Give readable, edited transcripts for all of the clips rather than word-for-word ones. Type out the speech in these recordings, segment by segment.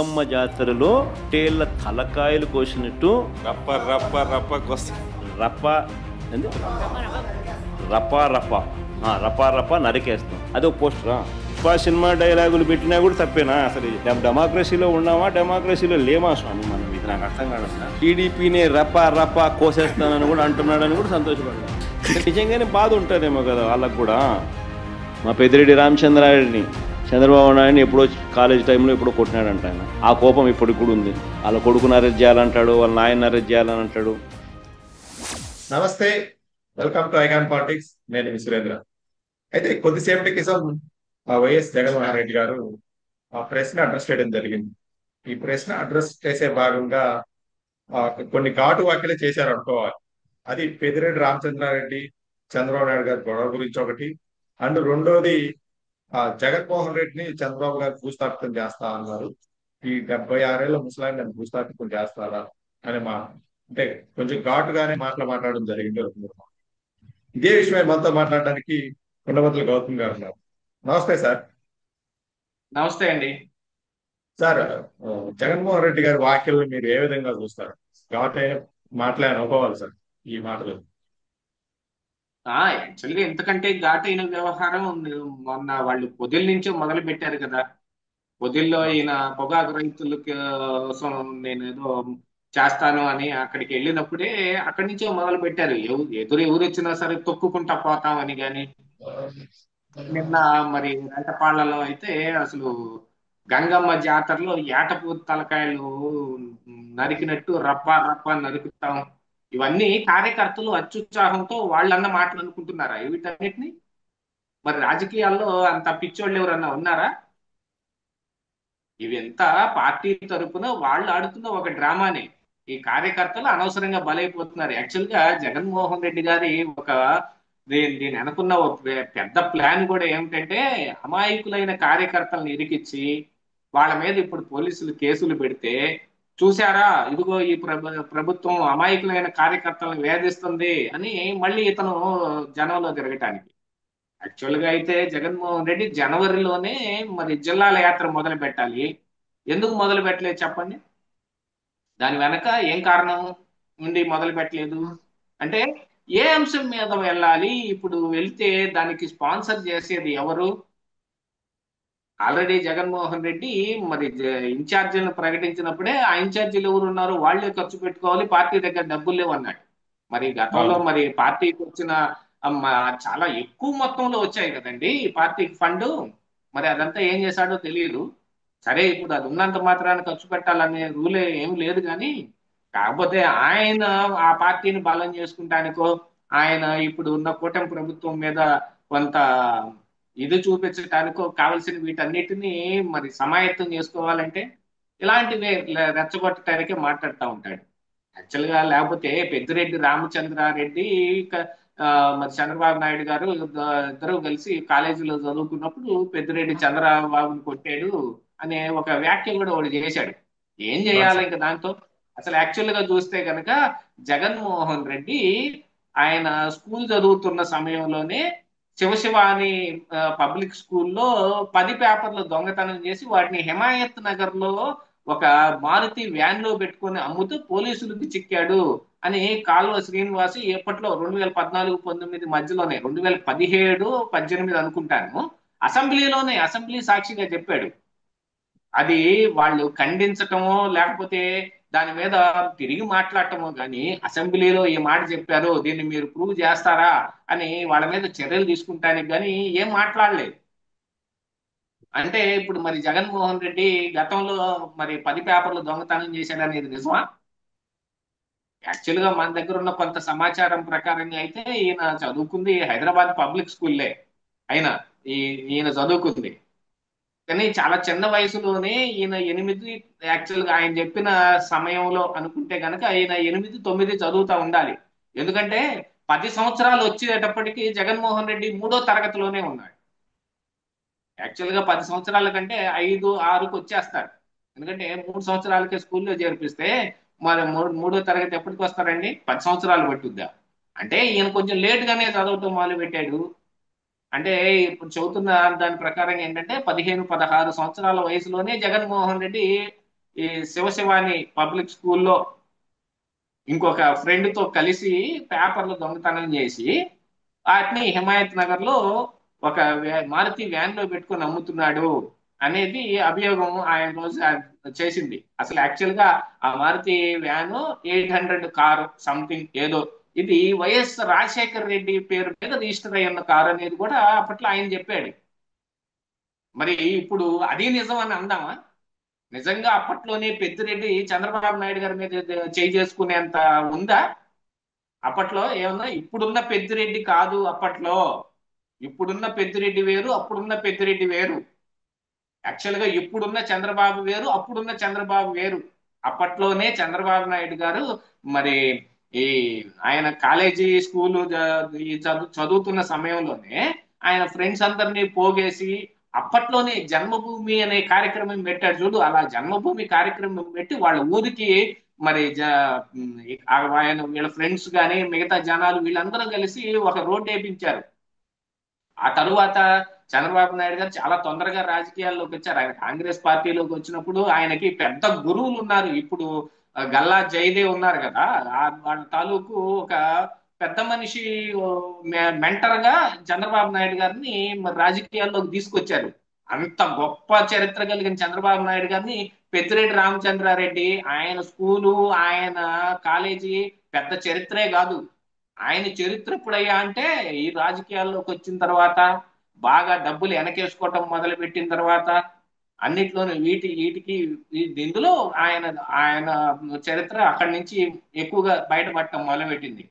అమ్మ జాతరలో టేళ్ల తలకాయలు కోసినట్టు రప్ప రప్ప రప్ప కొస్త రప్ప ఏంది? రపా రప రపా రప నరికేస్తాం. అదొక పోస్టరా? సినిమా డైలాగులు పెట్టినా కూడా తప్పేనా? అసలు డెమోక్రసీలో ఉన్నామా, డెమోక్రసీలో లేమా స్వామి మనం? ఇది నాకు అర్థం కాదు. టీడీపీని రపా రపా కోసేస్తానని కూడా అంటున్నాడని కూడా సంతోషపడ్డా. నిజంగానే బాధ ఉంటారేమో కదా వాళ్ళకు కూడా. మా పెద్దిరెడ్డి రామచంద్రారెడ్డిని చంద్రబాబు నాయుడిని ఎప్పుడో కాలేజ్ టైంలో ఎప్పుడో కొట్టినాడంట ఆయన. ఆ కోపం ఇప్పటికి కూడా ఉంది. వాళ్ళ కొడుకుని అరెస్ట్ చేయాలంటాడు, వాళ్ళ నాయన్ని అరెస్ట్ చేయాలని అంటాడు. నమస్తే, వెల్కమ్ టు ఐకాన్ పాలిటిక్స్. నేను మీ సురేంద్ర. అయితే కొద్దిసేపటి క్రితం వైఎస్ జగన్మోహన్ రెడ్డి గారు ఆ ప్రశ్న అడ్రస్ చేయడం జరిగింది. ఈ ప్రశ్న అడ్రస్ చేసే భాగంగా కొన్ని ఘాటు వ్యాఖ్యలు చేశారు అనుకోవాలి. అది పెద్దిరెడ్డి రామచంద్రారెడ్డి చంద్రబాబు నాయుడు గారి గొడవ గురించి ఒకటి, అండ్ రెండోది జగన్మోహన్ రెడ్డిని చంద్రబాబు గారు భూస్థాపితం చేస్తా అన్నారు. ఈ 76 ఏళ్ల ముసలాన్ని నన్ను భూస్థాపితం చేస్తారా అని అంటే కొంచెం ఘాటుగానే మాట్లాడడం జరిగింది. ఇదే విషయమై మనతో మాట్లాడడానికి ఉండవతుల గౌతమ్ గారు ఉన్నారు. నమస్తే సార్. నమస్తే అండి. సార్, జగన్మోహన్ రెడ్డి గారి వ్యాఖ్యలను మీరు ఏ విధంగా చూస్తారు? ఘాటు మాటలే అనుకోవాలి సార్ ఈ మాటలు. యాక్చువల్గా ఎంతకంటే ఘాటైన వ్యవహారం మొన్న వాళ్ళు పొదిల నుంచే మొదలు పెట్టారు కదా. పొదిల్లో ఈయన పొగాకు రైతుల కోసం నేను ఏదో చేస్తాను అని అక్కడికి వెళ్ళినప్పుడే అక్కడి నుంచే మొదలు పెట్టారు. ఎవరు వచ్చినా సరే తొక్కుకుంటా పోతామని. కానీ నిన్న మరి రేటపాళ్లలో అయితే అసలు గంగమ్మ జాతరలో ఏటపూత తలకాయలు నరికినట్టు రప్పా రప్పా నరుకుతాం. ఇవన్నీ కార్యకర్తలు అత్యుత్సాహంతో వాళ్ళన్న మాటలు అనుకుంటున్నారా వీటన్నిటిని? మరి రాజకీయాల్లో అంత పిచ్చోళ్ళు ఎవరన్నా ఉన్నారా? ఇవంతా పార్టీ తరపున వాళ్ళు ఆడుతున్న ఒక డ్రామానే. ఈ కార్యకర్తలు అనవసరంగా బలైపోతున్నారు. యాక్చువల్ గా జగన్మోహన్ రెడ్డి గారి ఒక దీని అనుకున్న ఒక పెద్ద ప్లాన్ కూడా ఏమిటంటే అమాయకులైన కార్యకర్తలను ఇరికిచ్చి వాళ్ళ మీద ఇప్పుడు పోలీసులు కేసులు పెడితే చూశారా, ఇదిగో ఈ ప్రభుత్వం అమాయకులైన కార్యకర్తలను వేధిస్తుంది అని మళ్ళీ ఇతను జనంలో తిరగటానికి. యాక్చువల్ గా అయితే జగన్మోహన్ రెడ్డి జనవరిలోనే మరి జిల్లాల యాత్ర మొదలు పెట్టాలి. ఎందుకు మొదలు పెట్టలేదు చెప్పండి? దాని వెనక ఏం కారణం ఉండి మొదలు పెట్టలేదు అంటే ఏ అంశం మీద వెళ్ళాలి? ఇప్పుడు వెళ్తే దానికి స్పాన్సర్ చేసేది ఎవరు? ఆల్రెడీ జగన్మోహన్ రెడ్డి మరి ఇన్ఛార్జీలను ప్రకటించినప్పుడే ఆ ఇన్ఛార్జీలు ఎవరు ఉన్నారు వాళ్లే ఖర్చు పెట్టుకోవాలి, పార్టీ దగ్గర డబ్బులు లేవు అన్నాడు. మరి గతంలో మరి పార్టీకి వచ్చిన చాలా ఎక్కువ మొత్తంలో వచ్చాయి కదండి పార్టీకి ఫండ్. మరి అదంతా ఏం చేశాడో తెలియదు. సరే, ఇప్పుడు అది ఉన్నంత మాత్రాన్ని ఖర్చు పెట్టాలనే రూలే ఏం లేదు. కానీ కాకపోతే ఆయన ఆ పార్టీని బలం చేసుకుంటానికో ఆయన ఇప్పుడు ఉన్న కూటమి ప్రభుత్వం మీద కొంత ఇది చూపించడానికో కావలసిన వీటన్నిటిని మరి సమాయత్తం చేసుకోవాలంటే ఇలాంటివే రెచ్చగొట్టడానికే మాట్లాడుతూ ఉంటాడు యాక్చువల్ గా. లేకపోతే పెద్దిరెడ్డి రామచంద్రారెడ్డి మరి చంద్రబాబు నాయుడు గారు ఇద్దరు కలిసి కాలేజీలో చదువుకున్నప్పుడు పెద్దిరెడ్డి చంద్రబాబుని కొట్టాడు అనే ఒక వ్యాఖ్య కూడా వాడు చేశాడు. ఏం చేయాలి ఇంకా దాంతో? అసలు యాక్చువల్ గా చూస్తే కనుక జగన్మోహన్ రెడ్డి ఆయన స్కూల్ చదువుతున్న సమయంలోనే శివశివాని పబ్లిక్ స్కూల్లో 10 పేపర్లు దొంగతనం చేసి వాటిని హిమాయత్ నగర్ లో ఒక మారుతి వ్యాన్ లో పెట్టుకుని అమ్ముతూ పోలీసులకు చిక్కాడు అని కాల్వ శ్రీనివాస్ ఎప్పట్లో 2014-19 మధ్యలోనే 2017-18 అనుకుంటాను అసెంబ్లీ సాక్షిగా చెప్పాడు. అది వాళ్ళు ఖండించటమో లేకపోతే దాని మీద తిరిగి మాట్లాడటమో కానీ అసెంబ్లీలో ఈ మాట చెప్పారు దీన్ని మీరు ప్రూవ్ చేస్తారా అని వాళ్ళ మీద చర్యలు తీసుకుంటానికి కానీ ఏం మాట్లాడలేదు. అంటే ఇప్పుడు మరి జగన్మోహన్ రెడ్డి గతంలో మరి 10 పేపర్లు దొంగతనం చేశాడనేది నిజమా? యాక్చువల్ గా మన దగ్గర ఉన్న కొంత సమాచారం ప్రకారంగా అయితే ఈయన చదువుకుంది హైదరాబాద్ పబ్లిక్ స్కూల్లే. అయినా ఈయన చదువుకుంది కానీ చాలా చిన్న వయసులోనే ఈయన 8, యాక్చువల్ గా ఆయన చెప్పిన సమయంలో అనుకుంటే కనుక ఆయన 8-9 చదువుతా ఉండాలి. ఎందుకంటే 10 సంవత్సరాలు వచ్చేటప్పటికి జగన్మోహన్ రెడ్డి 3వ తరగతిలోనే ఉన్నాడు. యాక్చువల్ గా 10 సంవత్సరాల కంటే 5-6కు వచ్చేస్తాడు. ఎందుకంటే 3 సంవత్సరాలకే స్కూల్లో చేర్పిస్తే మరి 3వ తరగతి ఎప్పటికి వస్తారండి? 10 సంవత్సరాలు పట్టుద్దా? అంటే ఈయన కొంచెం లేట్ గానే చదవటం మొదలు పెట్టాడు. అంటే ఇప్పుడు చదువుతున్న దాని ప్రకారం ఏంటంటే 15-16 సంవత్సరాల వయసులోనే జగన్మోహన్ రెడ్డి ఈ శివశివాని పబ్లిక్ స్కూల్లో ఇంకొక ఫ్రెండ్ తో కలిసి పేపర్లు దొంగతనం చేసి వాటిని హిమాయత్ నగర్ లో ఒక మారుతి వ్యాన్ లో పెట్టుకొని అమ్ముతున్నాడు అనేది అభియోగం ఆయన రోజు చేసింది. అసలు యాక్చువల్ గా ఆ మారుతి వ్యాన్ 800 కారు సంథింగ్ ఏదో, ఇది వైఎస్ రాజశేఖర రెడ్డి పేరు మీద రిజిస్టర్ అయి ఉన్న కారు అనేది కూడా అప్పట్లో ఆయన చెప్పాడు. మరి ఇప్పుడు అది నిజం అని అందామా? నిజంగా అప్పట్లోనే పెద్దిరెడ్డి చంద్రబాబు నాయుడు గారి మీద చేయి చేసుకునేంత ఉందా? అప్పట్లో ఏమన్నా ఇప్పుడున్న పెద్దిరెడ్డి కాదు అప్పట్లో. ఇప్పుడున్న పెద్దిరెడ్డి వేరు, అప్పుడున్న పెద్దిరెడ్డి వేరు. యాక్చువల్ గా ఇప్పుడున్న చంద్రబాబు వేరు, అప్పుడున్న చంద్రబాబు వేరు. అప్పట్లోనే చంద్రబాబు నాయుడు గారు మరి ఈ ఆయన కాలేజీ స్కూలు ఈ చదువుతున్న సమయంలోనే ఆయన ఫ్రెండ్స్ అందరినీ పోగేసి అప్పట్లోనే జన్మభూమి అనే కార్యక్రమం పెట్టాడు చూడు. అలా జన్మభూమి కార్యక్రమం పెట్టి వాళ్ళ ఊరికి మరి ఆయన వీళ్ళ ఫ్రెండ్స్ కానీ మిగతా జనాలు వీళ్ళందరూ కలిసి ఒక రోడ్డు వేయించారు. ఆ తరువాత చంద్రబాబు నాయుడు గారు చాలా తొందరగా రాజకీయాల్లోకి వచ్చారు. ఆయన కాంగ్రెస్ పార్టీలోకి వచ్చినప్పుడు ఆయనకి పెద్ద గురువులు ఉన్నారు. ఇప్పుడు గల్లా జయదేవ్ ఉన్నారు కదా, వాళ్ళ తాలూకు ఒక పెద్ద మనిషి మెంటర్ గా చంద్రబాబు నాయుడు గారిని మరి రాజకీయాల్లోకి తీసుకొచ్చారు. అంత గొప్ప చరిత్ర కలిగిన చంద్రబాబు నాయుడు గారిని పెద్దిరెడ్డి రామచంద్రారెడ్డి ఆయన స్కూలు ఆయన కాలేజీ పెద్ద చరిత్రే కాదు. ఆయన చరిత్ర ఎప్పుడయ్యా అంటే ఈ రాజకీయాల్లోకి వచ్చిన తర్వాత, బాగా డబ్బులు వెనకేసుకోవటం మొదలు పెట్టిన తర్వాత, అన్నిట్లోనూ వీటికి ఇందులో ఆయన ఆయన చరిత్ర అక్కడి నుంచి ఎక్కువగా బయటపడటం మొదలుపెట్టింది.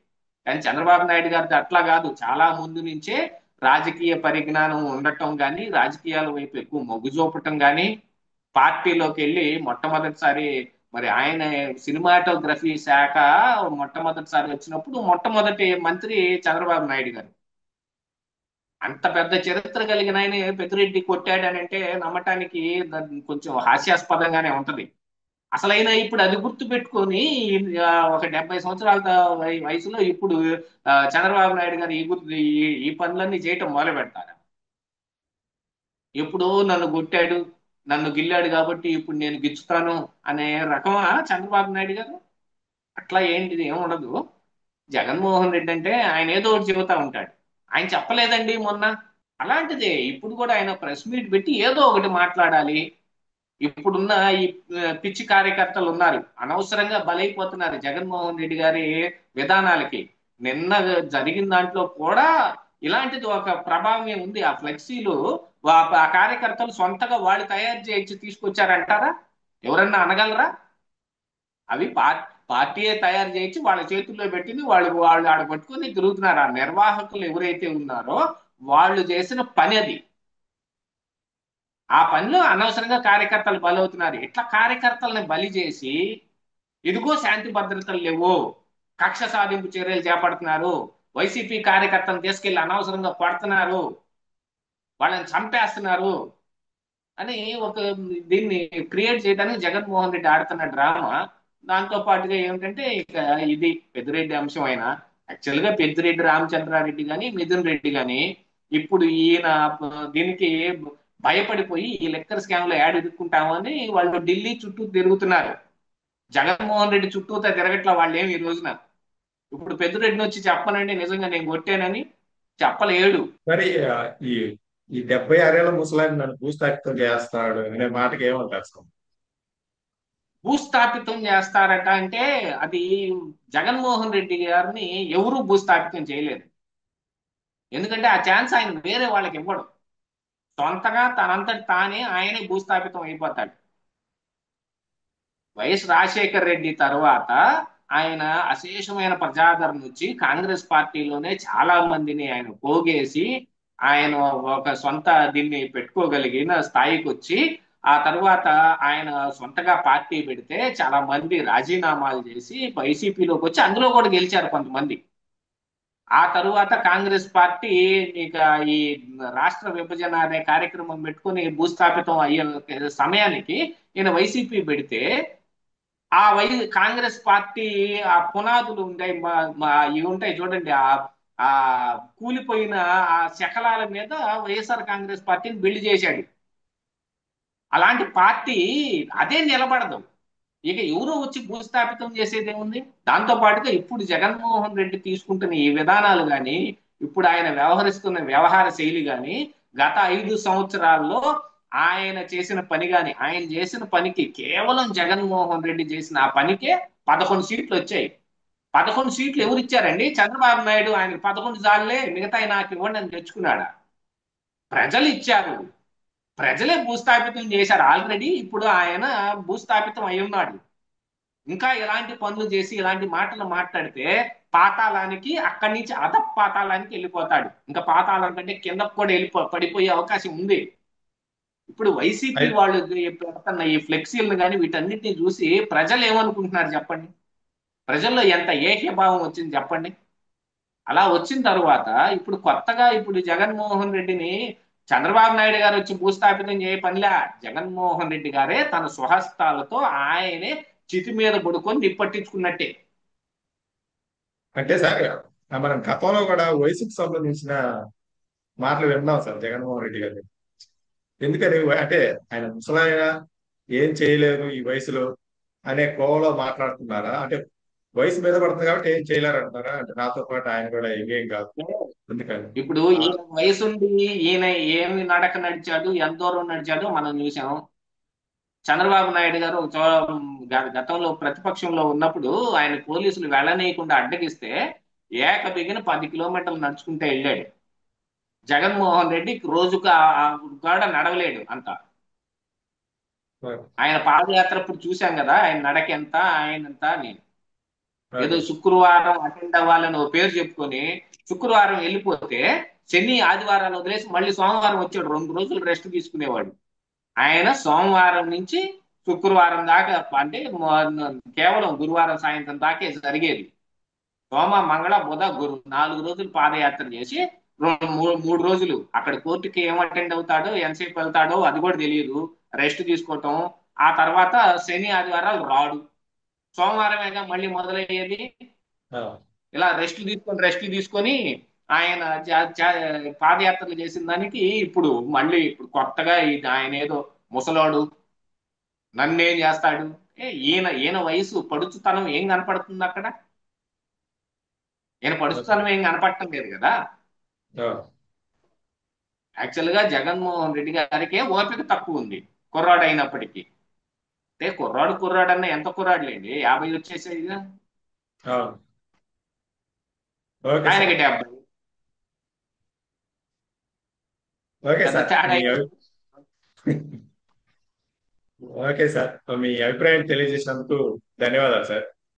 కానీ చంద్రబాబు నాయుడు గారిది అట్లా కాదు. చాలా ముందు నుంచే రాజకీయ పరిజ్ఞానం ఉండటం కానీ, రాజకీయాల వైపు ఎక్కువ మొగ్గు చూపటం కానీ, పార్టీలోకి వెళ్ళి మొట్టమొదటిసారి మరి ఆయన సినిమాటోగ్రఫీ శాఖ మొట్టమొదటిసారి వచ్చినప్పుడు మొట్టమొదటి మంత్రి చంద్రబాబు నాయుడు గారు. అంత పెద్ద చరిత్ర కలిగిన ఆయన పెద్దిరెడ్డి కొట్టాడని అంటే నమ్మటానికి కొంచెం హాస్యాస్పదంగానే ఉంటది. అసలైన ఇప్పుడు అది గుర్తు పెట్టుకొని ఒక 70 సంవత్సరాల వయసులో ఇప్పుడు చంద్రబాబు నాయుడు గారు ఈ పనులన్నీ చేయటం మొదలు పెడతారు. ఎప్పుడో నన్ను కొట్టాడు, నన్ను గిల్లాడు కాబట్టి ఇప్పుడు నేను గిచ్చుతాను అనే రకమా చంద్రబాబు నాయుడు గారు? అట్లా ఏంటిది ఏముండదు. జగన్మోహన్ రెడ్డి అంటే ఆయన ఏదో ఒకటి చెబుతా ఉంటాడు. ఆయన చెప్పలేదండి మొన్న, అలాంటిదే ఇప్పుడు కూడా ఆయన ప్రెస్ మీట్ పెట్టి ఏదో ఒకటి మాట్లాడాలి. ఇప్పుడున్న ఈ పిచ్చి కార్యకర్తలు ఉన్నారు, అనవసరంగా బలైపోతున్నారు జగన్మోహన్ రెడ్డి గారి విధానాలకి. నిన్న జరిగిన దాంట్లో కూడా ఇలాంటిది ఒక ప్రభావం ఉంది. ఆ ఫ్లెక్సీలు ఆ కార్యకర్తలు సొంతగా వాళ్ళు తయారు చేయించి తీసుకొచ్చారంటారా? ఎవరన్నా అనగలరా? అవి పార్టీయే తయారు చేయించి వాళ్ళ చేతుల్లో పెట్టింది వాళ్ళు వాళ్ళు ఆడ పట్టుకొని తిరుగుతున్నారు. ఆ నిర్వాహకులు ఎవరైతే ఉన్నారో వాళ్ళు చేసిన పని అది. ఆ పనిలో అనవసరంగా కార్యకర్తలు బలవుతున్నారు. ఇట్లా కార్యకర్తల్ని బలి చేసి ఇదిగో శాంతి భద్రతలు లేవు, కక్ష సాధింపు చర్యలు చేపడుతున్నారు, వైసీపీ కార్యకర్తలను తీసుకెళ్లి అనవసరంగా కొడుతున్నారు, వాళ్ళని చంపేస్తున్నారు అని ఒక దీన్ని క్రియేట్ చేయడానికి జగన్మోహన్ రెడ్డి ఆడుతున్న డ్రామా. దాంతో పాటుగా ఏమిటంటే ఇక ఇది పెద్దిరెడ్డి అంశం అయినా, యాక్చువల్ గా పెద్దిరెడ్డి రామచంద్రారెడ్డి గాని మిథున్ రెడ్డి గాని ఇప్పుడు ఈయన దీనికి భయపడిపోయి ఈ లెక్కర్ స్కామ్ లో యాడ్ ఎదుర్కొంటామని వాళ్ళు ఢిల్లీ చుట్టూ తిరుగుతున్నారు. జగన్మోహన్ రెడ్డి చుట్టూతో తిరగట్లా వాళ్ళు ఏమి ఈ రోజున. ఇప్పుడు పెద్దిరెడ్డిని వచ్చి చెప్పనండి నిజంగా నేను కొట్టానని చెప్పలేడు. మరి ఈ ఈ 76 ఏళ్ల ముసలాయన నన్ను భూస్థాపితం చేస్తాడు అనే మాటకి ఏమంటారు సార్? భూస్థాపితం చేస్తారట అంటే అది జగన్మోహన్ రెడ్డి గారిని ఎవరూ భూస్థాపితం చేయలేదు. ఎందుకంటే ఆ ఛాన్స్ ఆయన వేరే వాళ్ళకి ఇవ్వడం. సొంతగా తనంతటి తానే ఆయనే భూస్థాపితం అయిపోతాడు. వైఎస్ రాజశేఖర రెడ్డి తర్వాత ఆయన అశేషమైన ప్రజాదరణ వచ్చి కాంగ్రెస్ పార్టీలోనే చాలా మందిని ఆయన పోగేసి ఆయన ఒక సొంత దీన్ని పెట్టుకోగలిగిన స్థాయికి వచ్చి ఆ తర్వాత ఆయన సొంతగా పార్టీ పెడితే చాలా మంది రాజీనామాలు చేసి వైసీపీలోకి వచ్చి అందులో కూడా గెలిచారు కొంతమంది. ఆ తరువాత కాంగ్రెస్ పార్టీ ఇక ఈ రాష్ట్ర విభజన అనే కార్యక్రమం పెట్టుకుని భూస్థాపితం అయ్యే సమయానికి ఈయన వైసీపీ పెడితే ఆ కాంగ్రెస్ పార్టీ ఆ పునాదులు ఉంటాయి, ఇవి ఉంటాయి చూడండి, ఆ కూలిపోయిన ఆ శకలాల మీద వైఎస్ఆర్ కాంగ్రెస్ పార్టీని బిల్డ్ చేశాడు. అలాంటి పార్టీ అదే నిలబడదు. ఇక ఎవరో వచ్చి భూస్థాపితం చేసేది ఏముంది. దాంతో పాటుగా ఇప్పుడు జగన్మోహన్ రెడ్డి తీసుకుంటున్న ఈ విధానాలు కానీ, ఇప్పుడు ఆయన వ్యవహరిస్తున్న వ్యవహార శైలి కానీ, గత 5 సంవత్సరాల్లో ఆయన చేసిన పని కానీ, ఆయన చేసిన పనికి కేవలం జగన్మోహన్ రెడ్డి చేసిన ఆ పనికే 11 సీట్లు వచ్చాయి. 11 సీట్లు ఎవరు ఇచ్చారండి? చంద్రబాబు నాయుడు ఆయనకు 11 సార్లే మిగతా నాకు ఇవ్వండి అని తెచ్చుకున్నాడా? ప్రజలు ఇచ్చారు. ప్రజలే భూస్థాపితం చేశారు ఆల్రెడీ. ఇప్పుడు ఆయన భూస్థాపితం అయి ఉన్నాడు. ఇంకా ఇలాంటి పనులు చేసి ఇలాంటి మాటలు మాట్లాడితే పాతాళానికి, అక్కడి నుంచి పాతాళానికి వెళ్ళిపోతాడు. ఇంకా పాతాళం కంటే కిందకు కూడా పడిపోయే అవకాశం ఉంది. ఇప్పుడు వైసీపీ అయి- వాళ్ళు పెడుతున్న ఈ ఫ్లెక్సీలను కానీ వీటన్నిటిని చూసి ప్రజలు ఏమనుకుంటున్నారు చెప్పండి? ప్రజల్లో ఎంత ఏహ్యభావం వచ్చింది చెప్పండి? అలా వచ్చిన తర్వాత ఇప్పుడు కొత్తగా ఇప్పుడు జగన్మోహన్ రెడ్డిని చంద్రబాబు నాయుడు గారు వచ్చి భూస్థాపితం చేయ పనిలా, జగన్మోహన్ రెడ్డి గారే తన స్వహస్తాలతో ఆయనే చితి మీద పడుకొని నిప్పట్టించుకున్నట్టే. అంటే సార్, మనం గతంలో కూడా వయసుకు సంబంధించిన మాటలు విన్నాం సార్ జగన్మోహన్ రెడ్డి గారి. ఎందుకని అంటే ఆయన ముసలాయన ఏం చేయలేరు ఈ వయసులో అనే కోవలో మాట్లాడుతున్నారా? అంటే వయసు మీద పడుతుంది కాబట్టి ఏం చేయలేరు అంటున్నారా? అంటే నాతో పాటు ఆయన కూడా ఇంకేం కాదు ఎందుకని. ఇప్పుడు ఈయన వయసుండి ఈయన ఏమి నడక నడిచాడు, ఎంత దూరం నడిచాడో మనం చూసాం. చంద్రబాబు నాయుడు గారు గతంలో ప్రతిపక్షంలో ఉన్నప్పుడు ఆయన పోలీసులు వెళ్ళనీయకుండా అడ్డగిస్తే బిగిన 10 కిలోమీటర్లు నడుచుకుంటే వెళ్ళాడు. జగన్మోహన్ రెడ్డి రోజుకు గోడ నడవలేడు అంత. ఆయన పాదయాత్ర ఇప్పుడు చూశాం కదా, ఆయన నడక ఎంత, ఆయన ఎంత అని. ఏదో శుక్రవారం అటెండ్ అవ్వాలని ఓ పేరు చెప్పుకొని శుక్రవారం వెళ్ళిపోతే శని ఆదివారాలు వదిలేసి మళ్ళీ సోమవారం వచ్చాడు. 2 రోజులు రెస్ట్ తీసుకునేవాడు. ఆయన సోమవారం నుంచి శుక్రవారం దాకా, అంటే కేవలం గురువారం సాయంత్రం దాకే జరిగేది. సోమ మంగళ బుధ గురు 4 రోజులు పాదయాత్ర చేసి 3 రోజులు అక్కడ కోర్టుకి ఏం అటెండ్ అవుతాడో, ఎంతసేపు వెళ్తాడో అది కూడా తెలియదు. రెస్ట్ తీసుకోవటం. ఆ తర్వాత శని ఆదివారాలు రాడు. సోమవారమేగా మళ్ళీ మొదలయ్యేది. ఇలా రెస్ట్ తీసుకొని ఆయన పాదయాత్రలు చేసిన దానికి ఇప్పుడు మళ్ళీ ఇప్పుడు కొత్తగా ఆయన ఏదో ముసలోడు నన్నేం చేస్తాడు. ఈయన ఈయన వయసు పడుచుతనం ఏం కనపడుతుంది అక్కడ? ఈయన పడుచుతనం ఏం కనపడటం లేదు కదా. యాక్చువల్ గా జగన్మోహన్ రెడ్డి గారికే ఓపిక తక్కువ ఉంది, కుర్రాడు అయినప్పటికీ. అంటే కుర్రాడు అన్న ఎంత కుర్రాడులేండి, 50 వచ్చేసేది. Okay sir. ఆయనకి 70. ఓకే పెద్ద సార్ తేడా మీ ఓకే సార్, మీ అభిప్రాయం తెలియజేసినందుకు ధన్యవాదాలు సార్.